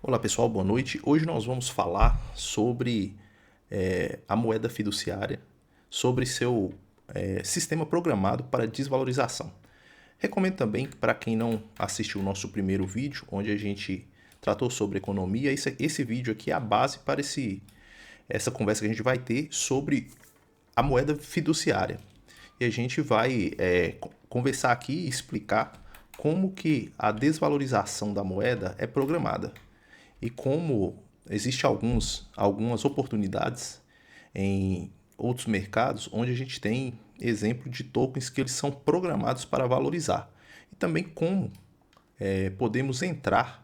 Olá pessoal, boa noite. Hoje nós vamos falar sobre a moeda fiduciária, sobre seu sistema programado para desvalorização. Recomendo também para quem não assistiu o nosso primeiro vídeo, onde a gente tratou sobre economia, esse vídeo aqui é a base para essa conversa que a gente vai ter sobre a moeda fiduciária. E a gente vai conversar aqui e explicar como que a desvalorização da moeda é programada e como existe algumas oportunidades em outros mercados onde a gente tem exemplo de tokens que eles são programados para valorizar. E também como podemos entrar,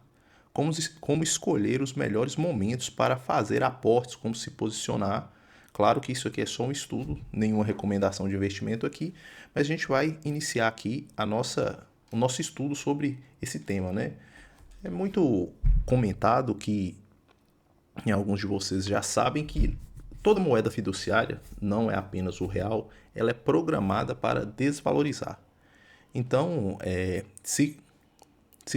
como escolher os melhores momentos para fazer aportes, como se posicionar. Claro que isso aqui é só um estudo, nenhuma recomendação de investimento aqui, mas a gente vai iniciar aqui o nosso estudo sobre esse tema, né? É muito comentado que alguns de vocês já sabem que toda moeda fiduciária, não é apenas o real, ela é programada para desvalorizar. Então, se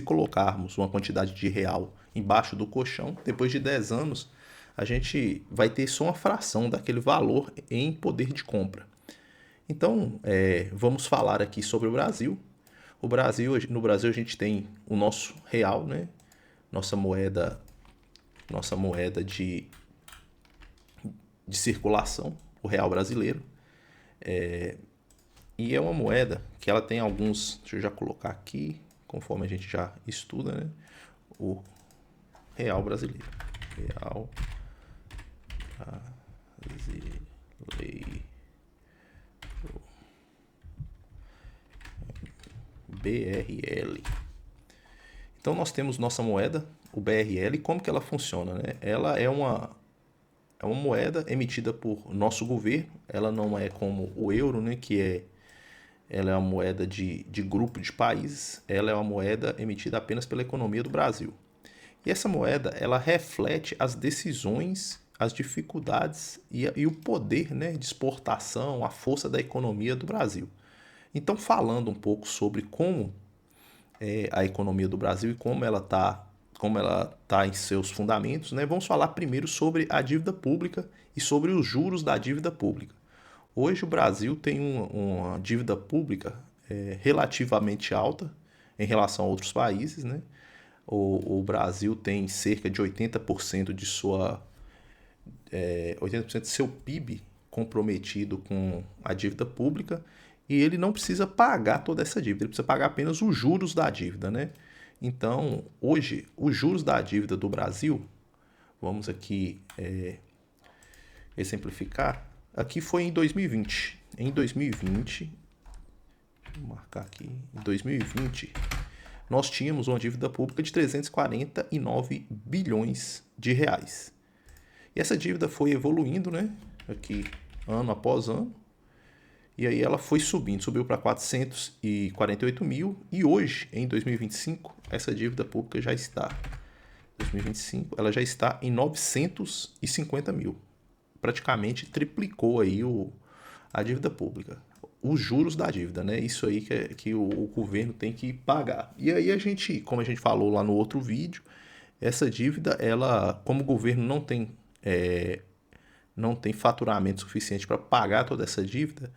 colocarmos uma quantidade de real embaixo do colchão, depois de 10 anos, a gente vai ter só uma fração daquele valor em poder de compra. Então, vamos falar aqui sobre o Brasil. No Brasil a gente tem o nosso real, né? Nossa moeda de circulação, o real brasileiro. E é uma moeda que ela tem alguns, deixa eu já colocar aqui, conforme a gente já estuda, né? O real brasileiro. Real brasileiro. BRL. Então nós temos nossa moeda, o BRL, e como que ela funciona, né? Ela é uma moeda emitida por nosso governo, ela não é como o euro, né, ela é uma moeda de grupo de países, ela é uma moeda emitida apenas pela economia do Brasil. E essa moeda, ela reflete as decisões, as dificuldades e o poder, né, de exportação, a força da economia do Brasil. Então, falando um pouco sobre como a economia do Brasil e como ela tá em seus fundamentos, né? Vamos falar primeiro sobre a dívida pública e sobre os juros da dívida pública. Hoje o Brasil tem uma dívida pública relativamente alta em relação a outros países, né? O Brasil tem cerca de 80% de 80% do seu PIB comprometido com a dívida pública, e ele não precisa pagar toda essa dívida, ele precisa pagar apenas os juros da dívida, né? Então, hoje, os juros da dívida do Brasil, vamos aqui exemplificar, aqui foi em 2020. Em 2020, vou marcar aqui, em 2020, nós tínhamos uma dívida pública de 349 bilhões de reais. E essa dívida foi evoluindo, né? Aqui, ano após ano. E aí ela foi subindo, subiu para 448 mil. E hoje, em 2025, essa dívida pública já está, 2025, ela já está em 950 mil. Praticamente triplicou aí a dívida pública. Os juros da dívida, né? Isso aí que o governo tem que pagar. E aí a gente, como a gente falou lá no outro vídeo, essa dívida, ela, como o governo não tem faturamento suficiente para pagar toda essa dívida,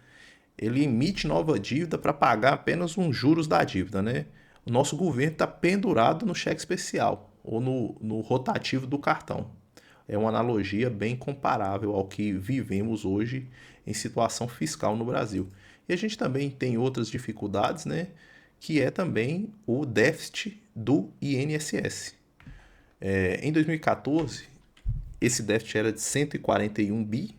ele emite nova dívida para pagar apenas uns juros da dívida, né? O nosso governo está pendurado no cheque especial ou no rotativo do cartão. É uma analogia bem comparável ao que vivemos hoje em situação fiscal no Brasil. E a gente também tem outras dificuldades, né? Que é também o déficit do INSS. Em 2014, esse déficit era de 141 bi,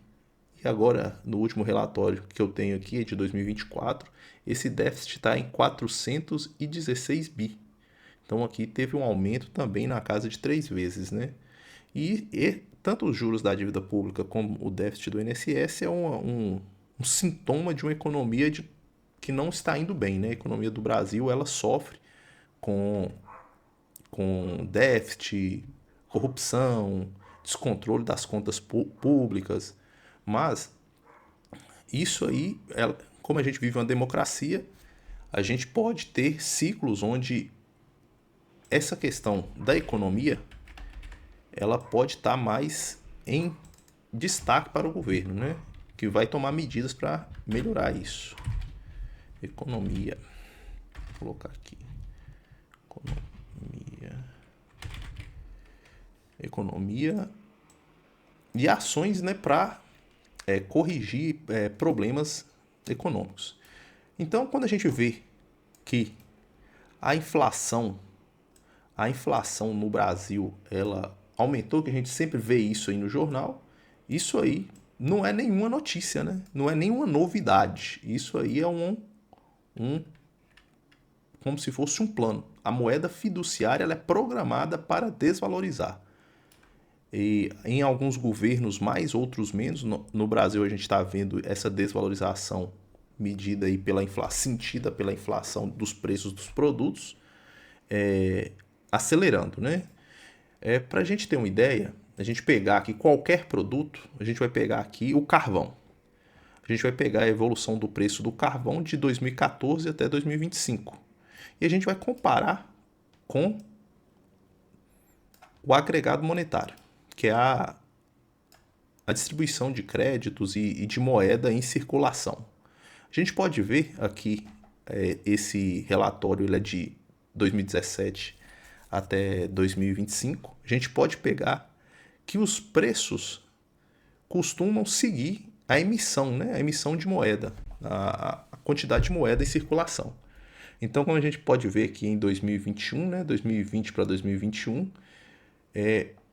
e agora, no último relatório que eu tenho aqui, de 2024, esse déficit está em 416 bi. Então aqui teve um aumento também na casa de 3 vezes, né? E tanto os juros da dívida pública como o déficit do INSS é um sintoma de uma economia que não está indo bem, né? A economia do Brasil, ela sofre com déficit, corrupção, descontrole das contas públicas, mas isso aí, como a gente vive uma democracia, a gente pode ter ciclos onde essa questão da economia ela pode estar mais em destaque para o governo, né? Que vai tomar medidas para melhorar isso. Economia. Vou colocar aqui. Economia e ações, né, para corrigir problemas econômicos. Então, quando a gente vê que a inflação no Brasil, ela aumentou, que a gente sempre vê isso aí no jornal, isso aí não é nenhuma notícia, né? Não é nenhuma novidade. Isso aí é como se fosse um plano. A moeda fiduciária ela é programada para desvalorizar. E em alguns governos mais, outros menos. No Brasil a gente está vendo essa desvalorização medida aí pela inflação, sentida pela inflação dos preços dos produtos, acelerando, né? Para a gente ter uma ideia, a gente pegar aqui qualquer produto, a gente vai pegar aqui o carvão. A gente vai pegar a evolução do preço do carvão de 2014 até 2025. E a gente vai comparar com o agregado monetário, que é a distribuição de créditos e de moeda em circulação. A gente pode ver aqui, esse relatório ele é de 2017 até 2025. A gente pode pegar que os preços costumam seguir a emissão, né? A emissão de moeda, a quantidade de moeda em circulação. Então, como a gente pode ver aqui em 2021, né? 2020 para 2021,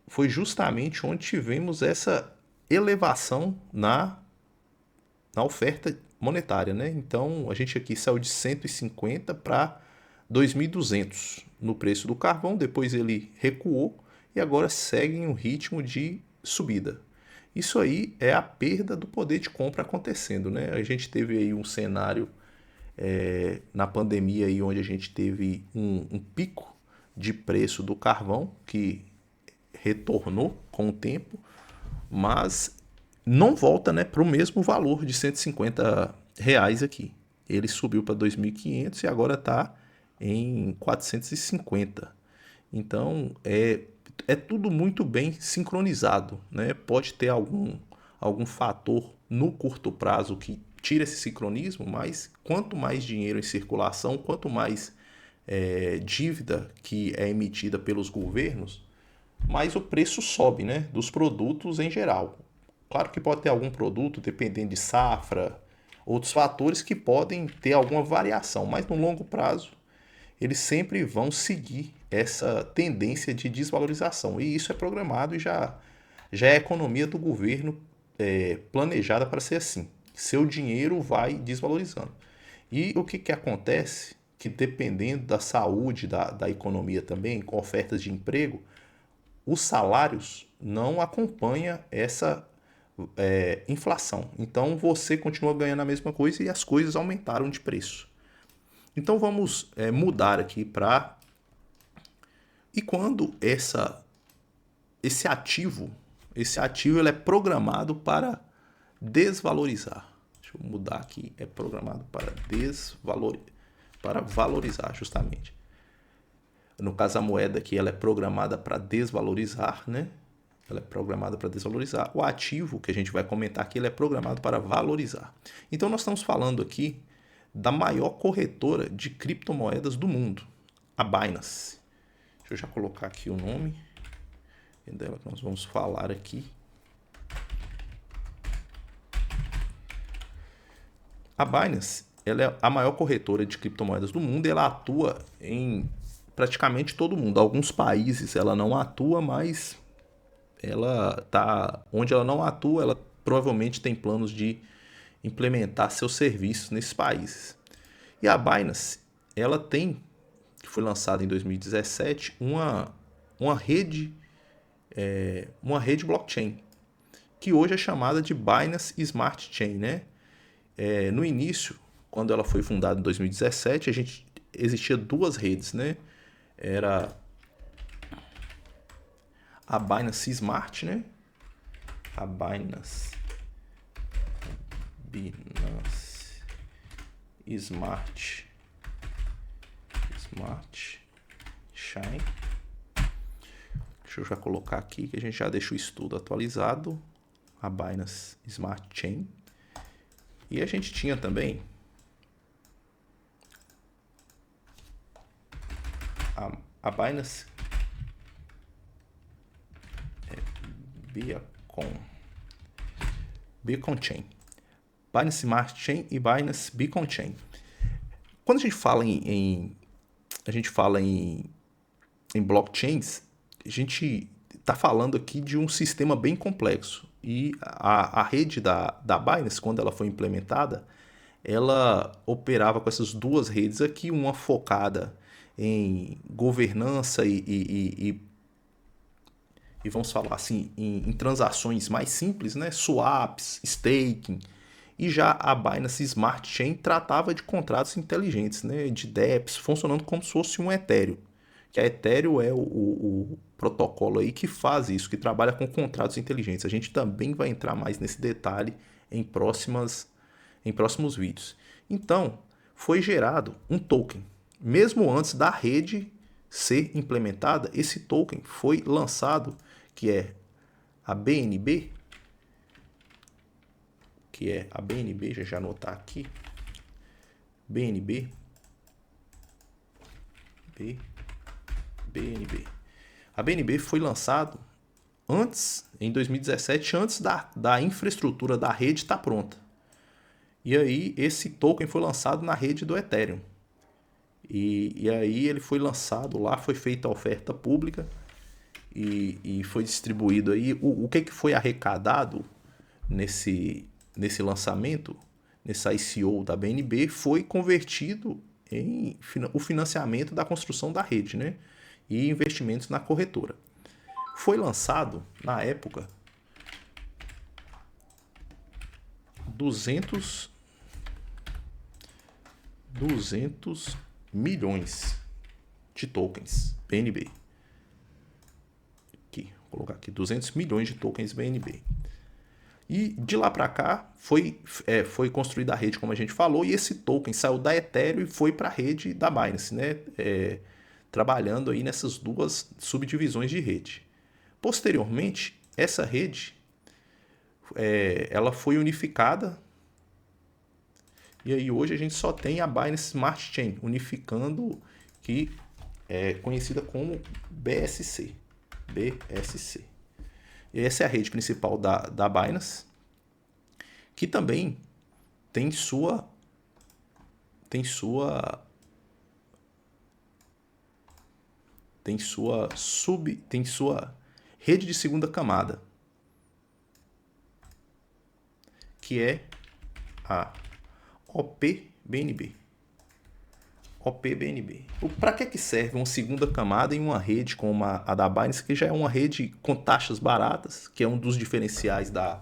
foi justamente onde tivemos essa elevação na oferta monetária, né? Então, a gente aqui saiu de 150 para 2.200 no preço do carvão, depois ele recuou e agora segue em um ritmo de subida. Isso aí é a perda do poder de compra acontecendo, né? A gente teve aí um cenário na pandemia aí onde a gente teve um pico de preço do carvão que retornou com o tempo, mas não volta, né, para o mesmo valor de R$ 150 aqui. Ele subiu para 2.500 e agora está em 450. Então é tudo muito bem sincronizado, né? Pode ter algum fator no curto prazo que tira esse sincronismo, mas quanto mais dinheiro em circulação, quanto mais dívida que é emitida pelos governos, mais o preço sobe, né? Dos produtos em geral. Claro que pode ter algum produto, dependendo de safra, outros fatores que podem ter alguma variação, mas no longo prazo eles sempre vão seguir essa tendência de desvalorização. E isso é programado e já é a economia do governo planejada para ser assim. Seu dinheiro vai desvalorizando. E o que acontece? Que dependendo da saúde da economia também, com ofertas de emprego, os salários não acompanham essa inflação. Então você continua ganhando a mesma coisa e as coisas aumentaram de preço. Então vamos mudar aqui para... E quando esse ativo ele é programado para desvalorizar. Deixa eu mudar aqui. É programado para valorizar, justamente. No caso, a moeda aqui ela é programada para desvalorizar, né? Ela é programada para desvalorizar. O ativo que a gente vai comentar aqui ele é programado para valorizar. Então nós estamos falando aqui da maior corretora de criptomoedas do mundo, a Binance. Deixa eu já colocar aqui o nome dela que nós vamos falar aqui. A Binance ela é a maior corretora de criptomoedas do mundo e ela atua em praticamente todo mundo. Alguns países ela não atua, mas ela tá onde ela não atua, ela provavelmente tem planos de implementar seus serviços nesses países. E a Binance, ela tem, que foi lançada em 2017, uma rede blockchain, que hoje é chamada de Binance Smart Chain, né? No início, quando ela foi fundada em 2017, existia duas redes, né? Era a Binance Smart, né? A Binance Smart Chain. Deixa Deixa eu já colocar aqui que a gente já deixa o estudo atualizado. A Binance Smart Chain. E a gente tinha também a Binance Beacon Chain. Binance Smart Chain e Binance Beacon Chain. Quando a gente fala em blockchains, a gente está falando aqui de um sistema bem complexo. E a rede da Binance, quando ela foi implementada, ela operava com essas duas redes aqui, uma focada em governança e vamos falar assim, em transações mais simples, né? Swaps, staking. E já a Binance Smart Chain tratava de contratos inteligentes, né? De dApps, funcionando como se fosse um Ethereum. Que a Ethereum é o protocolo aí que faz isso, que trabalha com contratos inteligentes. A gente também vai entrar mais nesse detalhe em próximos vídeos. Então, foi gerado um token. Mesmo antes da rede ser implementada, esse token foi lançado, que é a BNB, já anotar aqui, BNB. A BNB foi lançado em 2017, antes da infraestrutura da rede estar pronta. E aí esse token foi lançado na rede do Ethereum. E aí ele foi lançado lá, foi feita a oferta pública e foi distribuído aí. O que foi arrecadado nesse lançamento, nesse ICO da BNB, foi convertido em o financiamento da construção da rede, né? E investimentos na corretora. Foi lançado, na época, 200 milhões de tokens BNB. Aqui, vou colocar aqui, 200 milhões de tokens BNB. E de lá para cá foi construída a rede, como a gente falou, e esse token saiu da Ethereum e foi para a rede da Binance, né? Trabalhando aí nessas duas subdivisões de rede. Posteriormente, essa rede ela foi unificada, e aí hoje a gente só tem a Binance Smart Chain, unificando, que é conhecida como BSC. E essa é a rede principal da Binance, que também tem sua rede de segunda camada, que é a OPBNB. Para que serve uma segunda camada em uma rede como a da Binance, que já é uma rede com taxas baratas, que é um dos diferenciais da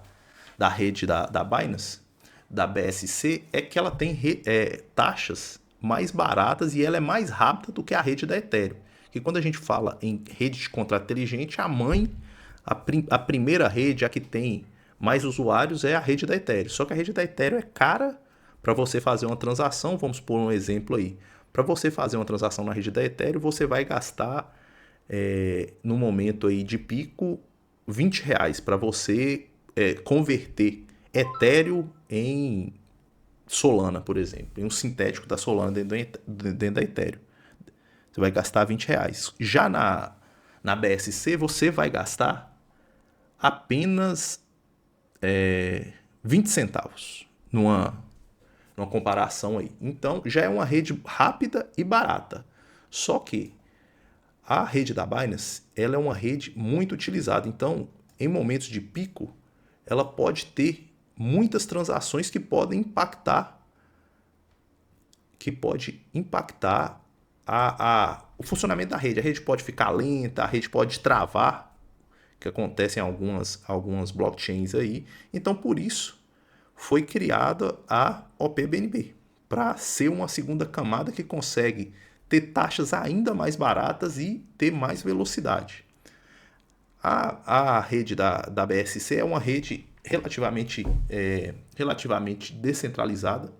rede da Binance, da BSC, é que ela tem taxas mais baratas e ela é mais rápida do que a rede da Ethereum. Que quando a gente fala em rede de contrato inteligente, a primeira rede, a que tem mais usuários, é a rede da Ethereum. Só que a rede da Ethereum é cara para você fazer uma transação. Vamos pôr um exemplo aí. Para você fazer uma transação na rede da Ethereum, você vai gastar, no momento aí de pico, R$20 para você converter Ethereum em Solana, por exemplo, em um sintético da Solana dentro da Ethereum. Você vai gastar R$20. Já na BSC, você vai gastar apenas 20 centavos numa comparação aí. Então, já é uma rede rápida e barata. Só que a rede da Binance, ela é uma rede muito utilizada. Então, em momentos de pico, ela pode ter muitas transações que podem impactar o funcionamento da rede. A rede pode ficar lenta, a rede pode travar, que acontece em algumas blockchains aí. Então, por isso, foi criada a OPBNB, para ser uma segunda camada que consegue ter taxas ainda mais baratas e ter mais velocidade. A rede da BSC é uma rede relativamente descentralizada.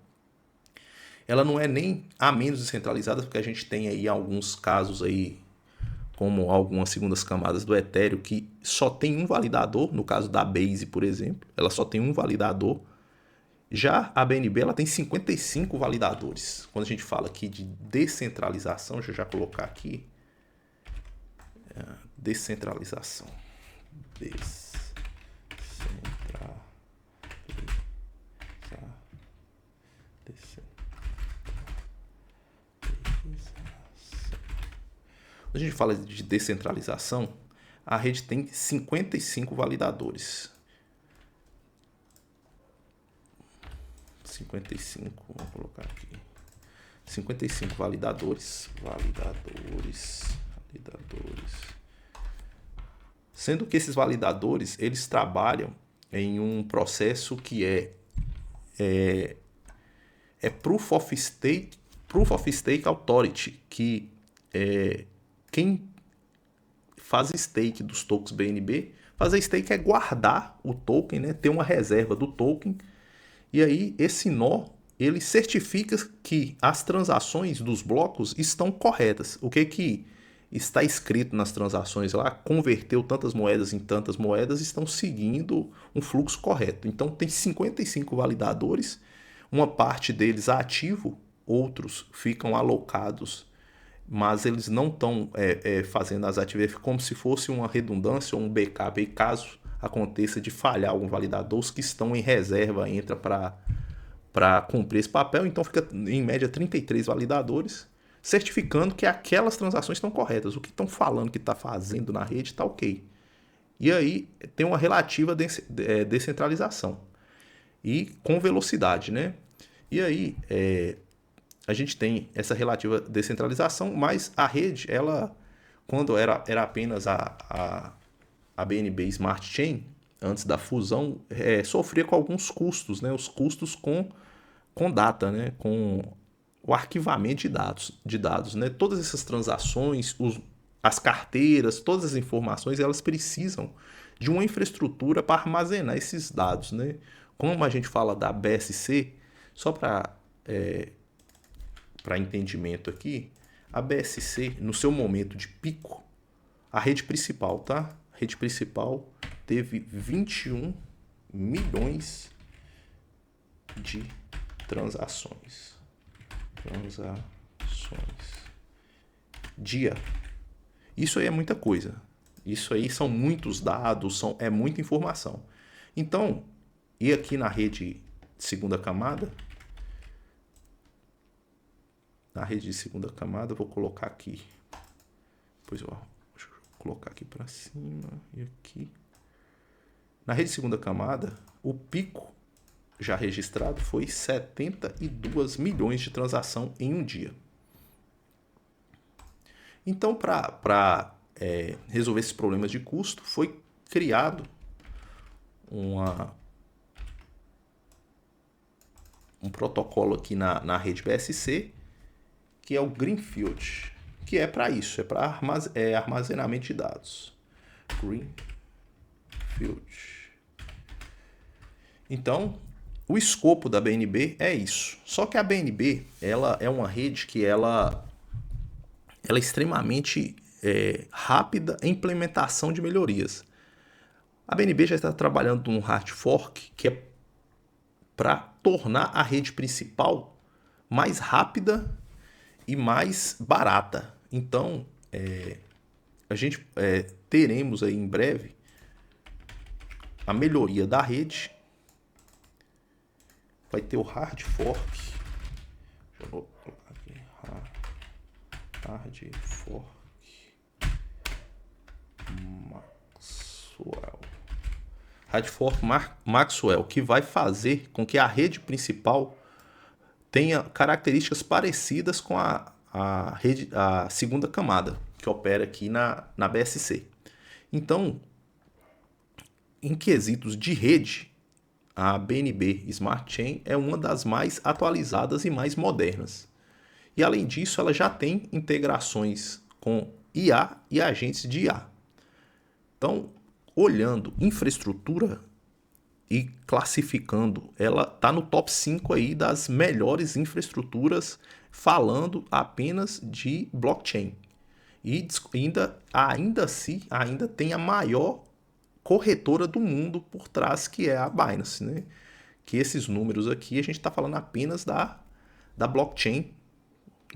Ela não é nem a menos descentralizada, porque a gente tem aí alguns casos aí como algumas segundas camadas do Ethereum, que só tem um validador, no caso da Base, por exemplo, ela só tem um validador. Já a BNB ela tem 55 validadores. Quando a gente fala aqui de descentralização, deixa eu já colocar aqui, descentralização. Quando a gente fala de descentralização, a rede tem 55 validadores. 55, vamos colocar aqui. 55 validadores. Sendo que esses validadores, eles trabalham em um processo que é Proof of Stake Authority, que quem faz stake dos tokens BNB, fazer stake é guardar o token, né? Ter uma reserva do token. E aí esse nó, ele certifica que as transações dos blocos estão corretas. O que está escrito nas transações lá, converteu tantas moedas em tantas moedas, estão seguindo um fluxo correto. Então tem 55 validadores, uma parte deles ativo, outros ficam alocados, mas eles não estão fazendo as atividades como se fosse uma redundância ou um backup. E caso aconteça de falhar algum validador, os que estão em reserva entra para cumprir esse papel. Então fica em média 33 validadores, certificando que aquelas transações estão corretas. O que estão falando que está fazendo na rede está ok. E aí tem uma relativa descentralização. E com velocidade, né? E aí a gente tem essa relativa descentralização, mas a rede, ela, quando era apenas a BNB Smart Chain, antes da fusão, sofria com alguns custos, né? Os custos com data, né? Com o arquivamento de dados, né? Todas essas transações, as carteiras, todas as informações, elas precisam de uma infraestrutura para armazenar esses dados, né? Como a gente fala da BSC, só para entendimento aqui, a BSC, no seu momento de pico, a rede principal, tá? A rede principal teve 21 milhões de transações. Dia. Isso aí é muita coisa. Isso aí são muitos dados, é muita informação. Então, e aqui na rede de segunda camada, eu vou colocar aqui. Deixa eu colocar aqui para cima e aqui. Na rede de segunda camada, o pico já registrado foi 72 milhões de transação em um dia. Então, para resolver esses problemas de custo, foi criado um protocolo aqui na rede BSC, que é o Greenfield, que é para isso, é para armazenamento de dados. Greenfield. Então, o escopo da BNB é isso. Só que a BNB, ela é uma rede que ela é extremamente rápida em implementação de melhorias. A BNB já está trabalhando num hard fork que é para tornar a rede principal mais rápida e mais barata. Então, a gente teremos aí em breve a melhoria da rede. Vai ter o hard fork. Eu vou colocar aqui. Hard fork Maxwell. Hard fork Maxwell, que vai fazer com que a rede principal tenha características parecidas com a segunda camada, que opera aqui na BSC. Então, em quesitos de rede, a BNB Smart Chain é uma das mais atualizadas e mais modernas. E além disso, ela já tem integrações com IA e agentes de IA. Então, olhando infraestrutura e classificando, ela está no top 5 aí das melhores infraestruturas, falando apenas de blockchain. E ainda assim, ainda tem a maior corretora do mundo por trás, que é a Binance, né? Que esses números aqui a gente está falando apenas da blockchain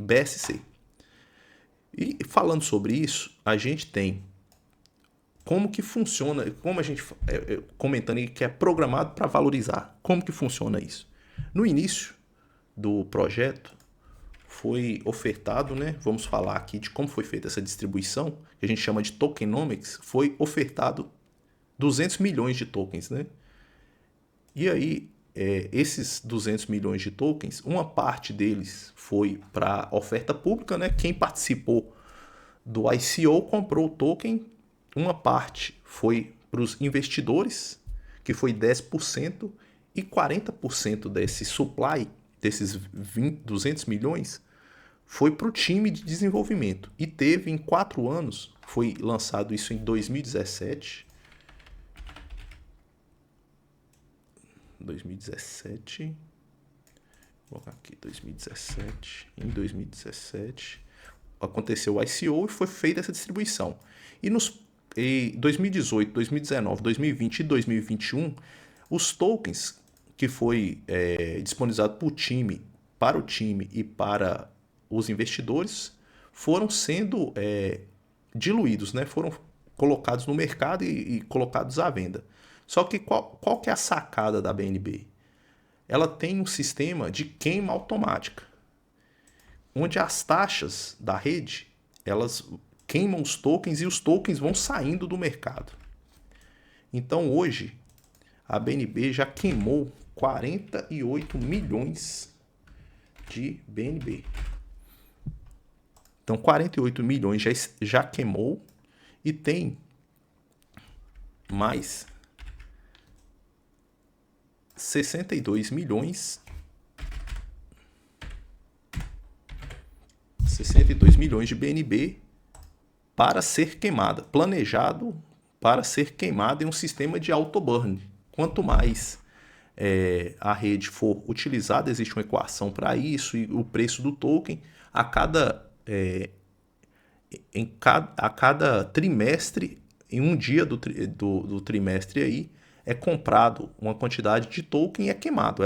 BSC. E falando sobre isso, a gente tem como que funciona, como a gente comentando aí que é programado para valorizar. Como que funciona isso? No início do projeto foi ofertado, né? Vamos falar aqui de como foi feita essa distribuição, que a gente chama de tokenomics, foi ofertado 200 milhões de tokens, né? E aí, esses 200 milhões de tokens, uma parte deles foi para oferta pública, né? Quem participou do ICO comprou o token, uma parte foi para os investidores, que foi 10%, e 40% desse supply, desses 200 milhões, foi para o time de desenvolvimento. E teve em 4 anos, foi lançado isso em 2017. 2017. Vou colocar aqui 2017. Em 2017 aconteceu o ICO e foi feita essa distribuição. E em 2018, 2019, 2020 e 2021, os tokens que foi disponibilizado para o time e para os investidores foram sendo diluídos, né? Foram colocados no mercado e colocados à venda. Só que qual que é a sacada da BNB? Ela tem um sistema de queima automática, onde as taxas da rede, elas queimam os tokens e os tokens vão saindo do mercado. Então hoje, a BNB já queimou 48 milhões de BNB. Então 48 milhões já queimou e tem mais 62 milhões de BNB para ser queimada, planejado para ser queimada em um sistema de auto-burn. Quanto mais a rede for utilizada, existe uma equação para isso, e o preço do token a cada trimestre, em um dia do trimestre aí, é comprado uma quantidade de token e é queimado.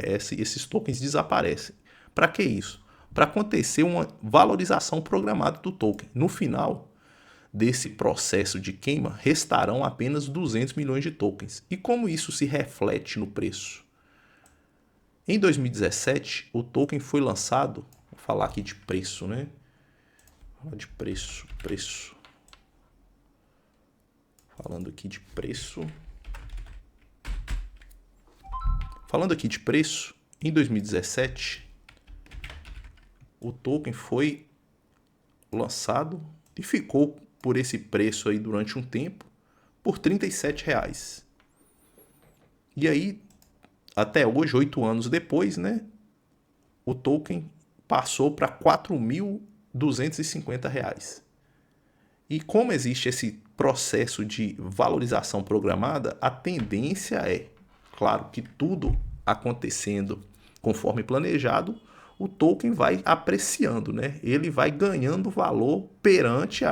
Esses tokens desaparecem. Para que isso? Para acontecer uma valorização programada do token. No final desse processo de queima, restarão apenas 200 milhões de tokens. E como isso se reflete no preço? Em 2017, o token foi lançado, vou falar aqui de preço, né? De preço. Falando aqui de preço. Falando aqui de preço, em 2017, o token foi lançado e ficou por esse preço aí durante um tempo, por R$37. E aí, até hoje, 8 anos depois, né, o token passou para R$4.250. E como existe esse processo de valorização programada, a tendência é, claro, que tudo acontecendo conforme planejado, o token vai apreciando, né? Ele vai ganhando valor perante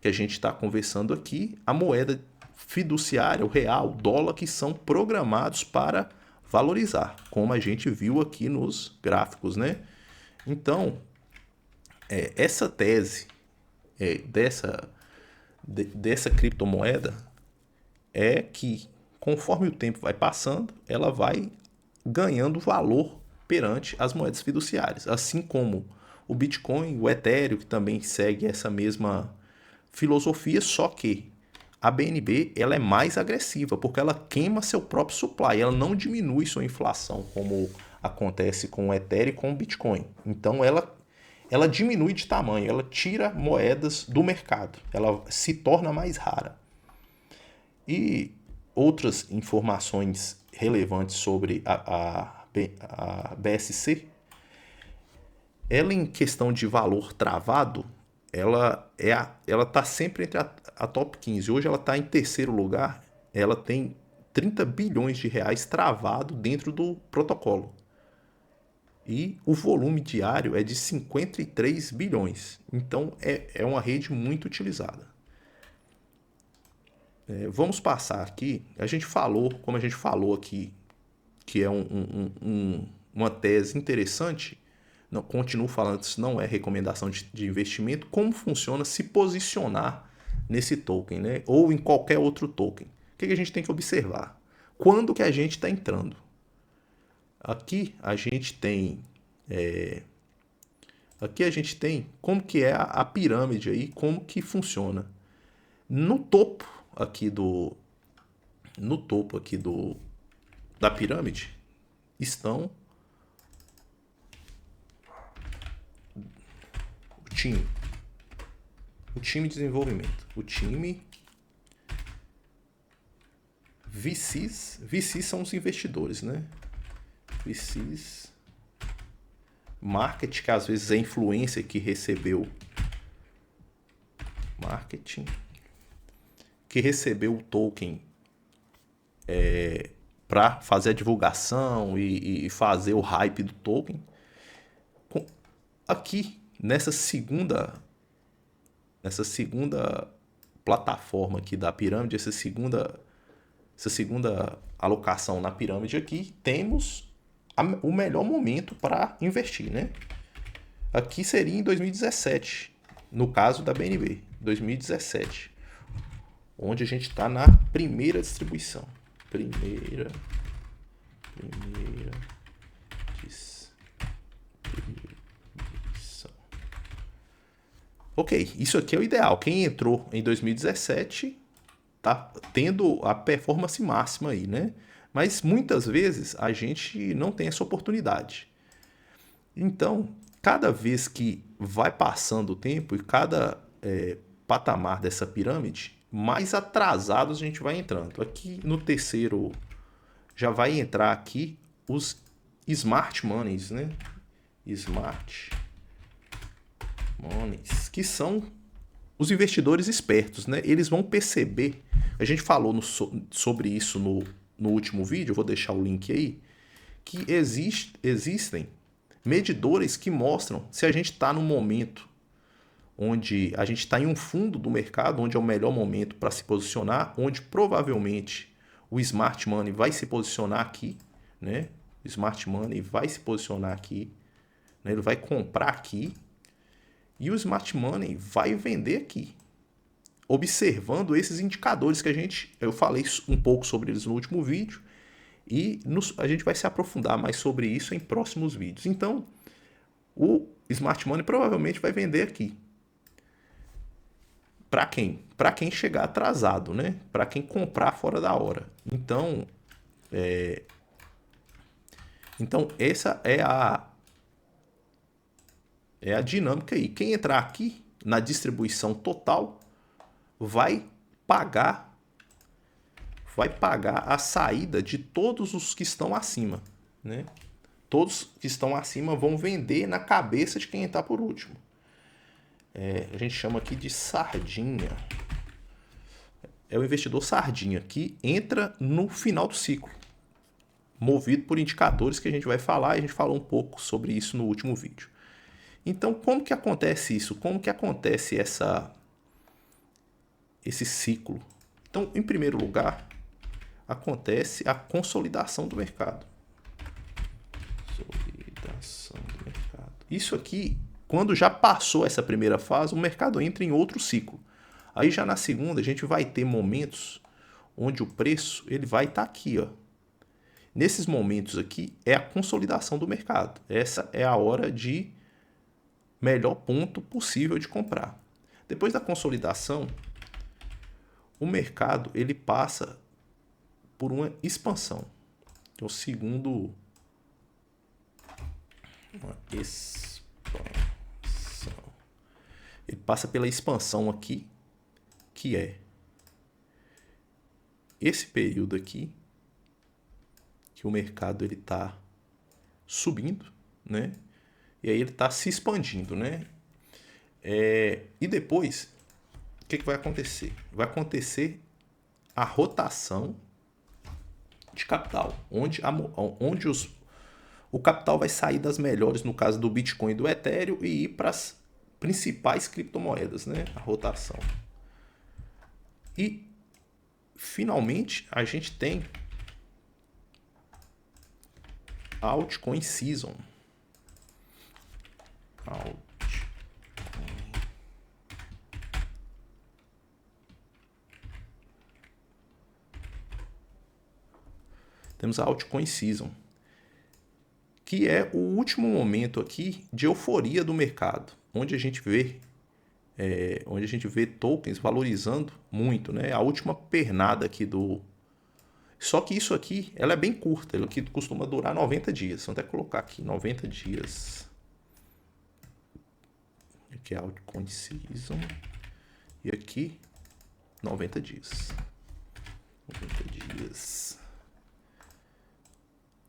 que a gente está conversando aqui, a moeda fiduciária, o real, o dólar, que são programados para valorizar, como a gente viu aqui nos gráficos, né? Então, essa tese dessa criptomoeda é que, conforme o tempo vai passando, ela vai ganhando valor perante as moedas fiduciárias, assim como o Bitcoin, o Ethereum, que também segue essa mesma filosofia, só que a BNB ela é mais agressiva, porque ela queima seu próprio supply, ela não diminui sua inflação, como acontece com o Ethereum e com o Bitcoin. Então ela diminui de tamanho, ela tira moedas do mercado, ela se torna mais rara. E outras informações relevantes sobre a BSC, ela em questão de valor travado, ela está sempre entre a top 15. Hoje ela está em terceiro lugar, ela tem 30 bilhões de reais travado dentro do protocolo. e o volume diário é de 53 bilhões. Então é uma rede muito utilizada. Vamos passar aqui. Como a gente falou aqui, que é uma tese interessante. Não, continuo falando que isso não é recomendação de investimento. Como funciona se posicionar nesse token, né? Ou em qualquer outro token. O que a gente tem que observar? Quando que a gente está entrando? Aqui a gente tem como que é a pirâmide aí, como que funciona. No topo aqui da pirâmide estão o time de desenvolvimento, o time VCs são os investidores, né? VCs, marketing, que às vezes é a influência que recebeu marketing, que recebeu o token para fazer a divulgação e fazer o hype do token. Aqui, nessa segunda plataforma aqui da pirâmide, essa segunda alocação na pirâmide aqui, temos o melhor momento para investir, né? Aqui seria em 2017, no caso da BNB, 2017, onde a gente está na primeira distribuição. Primeira distribuição. Ok, isso aqui é o ideal. Quem entrou em 2017 tá tendo a performance máxima aí, né? Mas muitas vezes a gente não tem essa oportunidade. Então, cada vez que vai passando o tempo e cada patamar dessa pirâmide, mais atrasados a gente vai entrando. Aqui no terceiro já vai entrar aqui os smart monies, né? Smart monies, que são os investidores espertos, né? Eles vão perceber. A gente falou sobre isso no último vídeo, eu vou deixar o link aí, que existem medidores que mostram se a gente está no momento onde a gente está em um fundo do mercado, onde é o melhor momento para se posicionar, onde provavelmente o Smart Money vai se posicionar aqui, né? O Smart Money vai se posicionar aqui, né? Ele vai comprar aqui e o Smart Money vai vender aqui, observando esses indicadores que eu falei um pouco sobre eles no último vídeo e a gente vai se aprofundar mais sobre isso em próximos vídeos. Então, o Smart Money provavelmente vai vender aqui. Para quem? Para quem chegar atrasado, né? Para quem comprar fora da hora. Então, essa é a dinâmica aí. Quem entrar aqui na distribuição total vai pagar a saída de todos os que estão acima, né? Todos que estão acima vão vender na cabeça de quem está por último. A gente chama aqui de sardinha. É o investidor sardinha que entra no final do ciclo, movido por indicadores que a gente vai falar, e a gente falou um pouco sobre isso no último vídeo. Então, como que acontece isso? Como que acontece esse ciclo? Então, em primeiro lugar, acontece a consolidação do mercado. Consolidação do mercado. Isso aqui, quando já passou essa primeira fase, o mercado entra em outro ciclo. Aí já na segunda, a gente vai ter momentos onde o preço ele vai estar aqui, ó. Nesses momentos aqui é a consolidação do mercado. Essa é a hora de melhor ponto possível de comprar. Depois da consolidação, o mercado ele passa por uma expansão. É o segundo. Uma expansão. Ele passa pela expansão aqui, que é esse período aqui, que o mercado ele está subindo, né? E aí ele está se expandindo, né? E depois, o que vai acontecer? Vai acontecer a rotação de capital, onde o capital vai sair das melhores, no caso do Bitcoin e do Ethereum, e ir para as principais criptomoedas, né? A rotação. E, finalmente, a gente tem a Altcoin Season. Temos a Altcoin Season, que é o último momento aqui de euforia do mercado, onde a gente vê tokens valorizando muito, né? A última pernada aqui do... Só que isso aqui, ela é bem curta, ela aqui costuma durar 90 dias. Vou até colocar aqui, 90 dias. Aqui é a Altcoin Season. E aqui, 90 dias. 90 dias.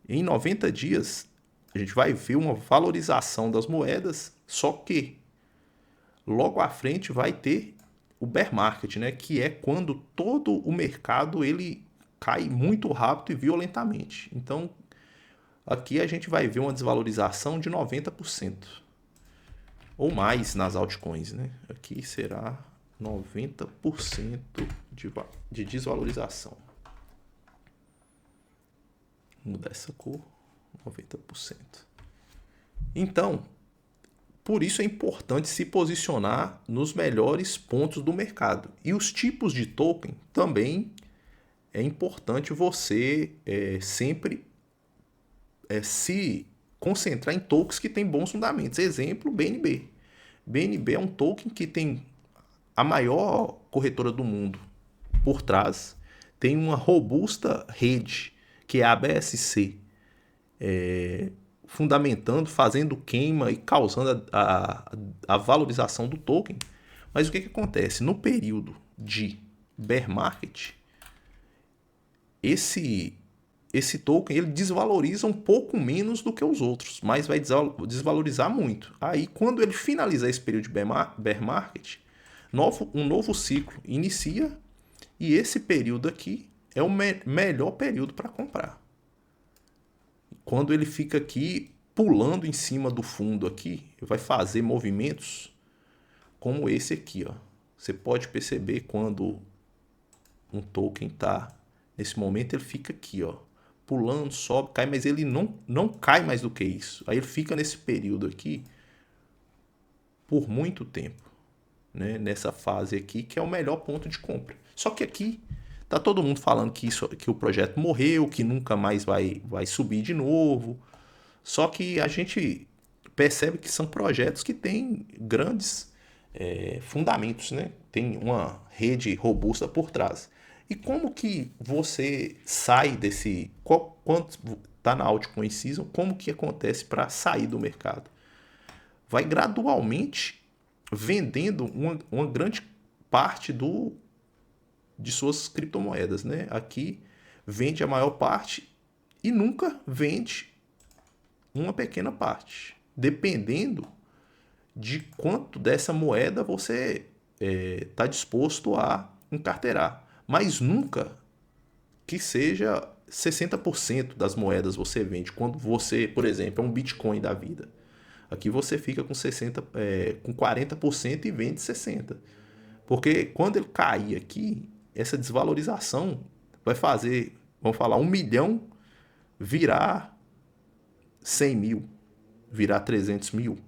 Em 90 dias, a gente vai ver uma valorização das moedas, só que logo à frente vai ter o bear market, né? Que é quando todo o mercado ele cai muito rápido e violentamente. Então, aqui a gente vai ver uma desvalorização de 90%. Ou mais nas altcoins, né? Aqui será 90% de desvalorização. Vou mudar essa cor, 90%. Então, por isso é importante se posicionar nos melhores pontos do mercado. E os tipos de token também é importante você sempre se concentrar em tokens que têm bons fundamentos. Exemplo, BNB. BNB é um token que tem a maior corretora do mundo por trás, tem uma robusta rede, que é a BSC, fundamentando, fazendo queima e causando a valorização do token. Mas o que acontece? No período de bear market, esse token ele desvaloriza um pouco menos do que os outros, mas vai desvalorizar muito. Aí, quando ele finalizar esse período de bear market, um novo ciclo inicia, e esse período aqui é o melhor período para comprar. Quando ele fica aqui pulando em cima do fundo aqui, vai fazer movimentos como esse aqui, ó. Você pode perceber quando um token está nesse momento, ele fica aqui, ó, pulando, sobe, cai, mas ele não cai mais do que isso. Aí ele fica nesse período aqui por muito tempo, né? Nessa fase aqui, que é o melhor ponto de compra. Só que aqui tá todo mundo falando que o projeto morreu, que nunca mais vai subir de novo. Só que a gente percebe que são projetos que têm grandes fundamentos, né? Tem uma rede robusta por trás. E como que você sai desse... Quando está na Altcoin Season, como que acontece para sair do mercado? Vai gradualmente vendendo uma grande parte de suas criptomoedas, né? Aqui vende a maior parte e nunca vende uma pequena parte, dependendo de quanto dessa moeda você está disposto a encarteirar. Mas nunca que seja 60% das moedas você vende. Quando você, por exemplo, é um Bitcoin da vida. Aqui você fica com 40% e vende 60%. Porque quando ele cair aqui, essa desvalorização vai fazer, vamos falar, 1 milhão virar 100 mil, virar 300 mil.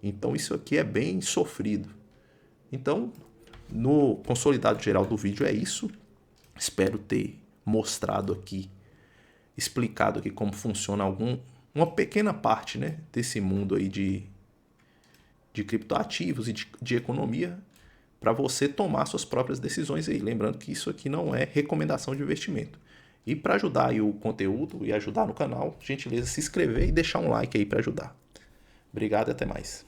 Então isso aqui é bem sofrido. Então, no consolidado geral do vídeo é isso. Espero ter mostrado aqui, explicado aqui como funciona uma pequena parte, né, desse mundo aí de criptoativos e de economia, para você tomar suas próprias decisões aí. Lembrando que isso aqui não é recomendação de investimento. E para ajudar aí o conteúdo e ajudar no canal, gentileza se inscrever e deixar um like aí para ajudar. Obrigado e até mais.